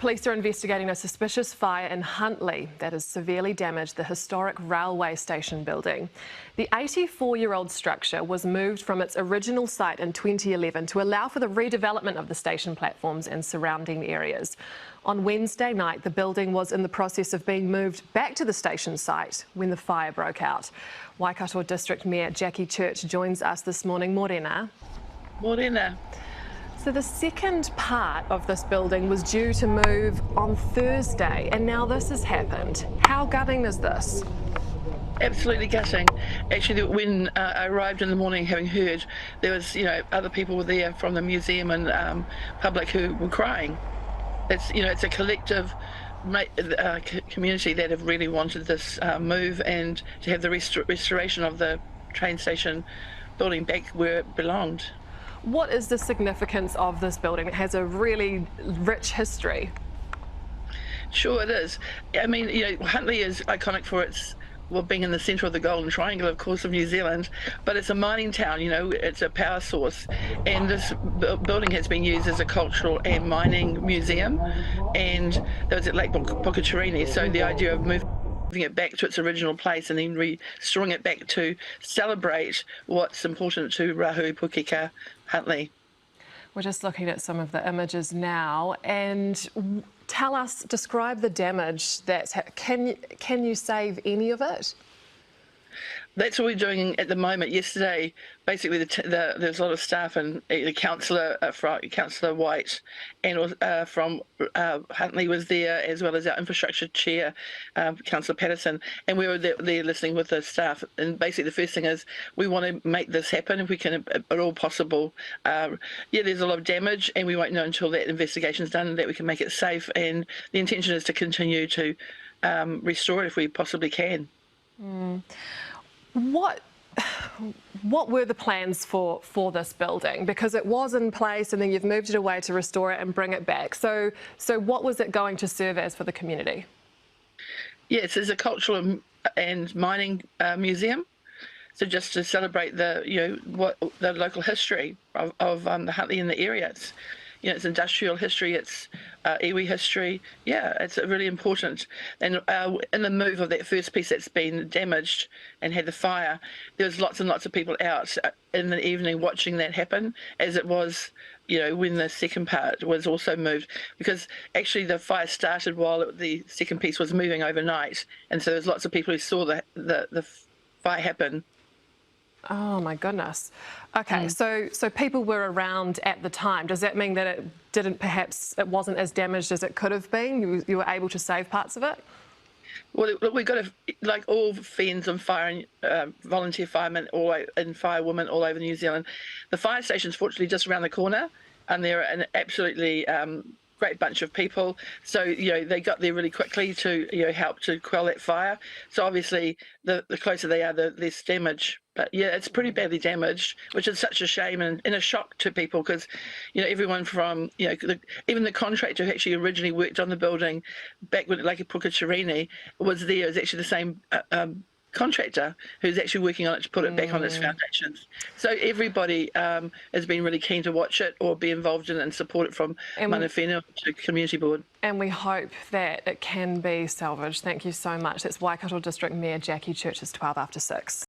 police are investigating a suspicious fire in Huntly that has severely damaged the historic railway station building. The 84-year-old structure was moved from its original site in 2011 to allow for the redevelopment of the station platforms and surrounding areas. On Wednesday night, the building was in the process of being moved back to the station site when the fire broke out. Waikato District Mayor Jackie Church joins us this morning. Morena. Morena. So the second part of this building was due to move on Thursday, and now this has happened. How gutting is this? Absolutely gutting. Actually, when I arrived in the morning, having heard, there was, other people were there from the museum and public who were crying. It's a collective community that have really wanted this move and to have the restoration of the train station building back where it belonged. What is the significance of this building? It has a really rich history. Sure it is. I mean, Huntly is iconic for its being in the centre of the Golden Triangle, of course, of New Zealand, but it's a mining town, it's a power source, and this building has been used as a cultural and mining museum, and that was at Lake Pukekohe, so the idea of moving it back to its original place and then restoring it back to celebrate what's important to Rahui Pukeka Huntly. We're just looking at some of the images now, and describe the damage. Can you save any of it? That's what we're doing at the moment. Yesterday, basically, there's a lot of staff and the councillor White and from Huntly was there, as well as our infrastructure chair, Councillor Patterson, and we were there listening with the staff. And basically, the first thing is we want to make this happen if we can, at all possible. There's a lot of damage, and we won't know until that investigation's done that we can make it safe. And the intention is to continue to restore it if we possibly can. Mm. What were the plans for this building? Because it was in place and then you've moved it away to restore it and bring it back. So what was it going to serve as for the community? Yes, it's a cultural and mining museum. So just to celebrate the local history of the Huntly in the area. It's industrial history, it's iwi history. Yeah, it's really important. And in the move of that first piece that's been damaged and had the fire, there was lots and lots of people out in the evening watching that happen, as it was, when the second part was also moved. Because actually the fire started while the second piece was moving overnight. And so there's lots of people who saw the fire happen. Oh my goodness. Okay, so people were around at the time. Does that mean that it wasn't as damaged as it could have been? You were able to save parts of it? Well, look, we've got to, like all friends and fire and volunteer firemen and firewomen all over New Zealand, the fire station's fortunately just around the corner, and they're an absolutely great bunch of people. So, they got there really quickly to, help to quell that fire. So obviously, the closer they are, the less damage. But yeah, it's pretty badly damaged, which is such a shame and a shock to people because, everyone from, even the contractor who actually originally worked on the building back when Lake Pukekohe was there, is actually the same contractor who's actually working on it to put it back on its foundations. So everybody has been really keen to watch it or be involved in it and support it, from mana whenua to community board. And we hope that it can be salvaged. Thank you so much. That's Waikato District Mayor Jackie Church. 12 after 6.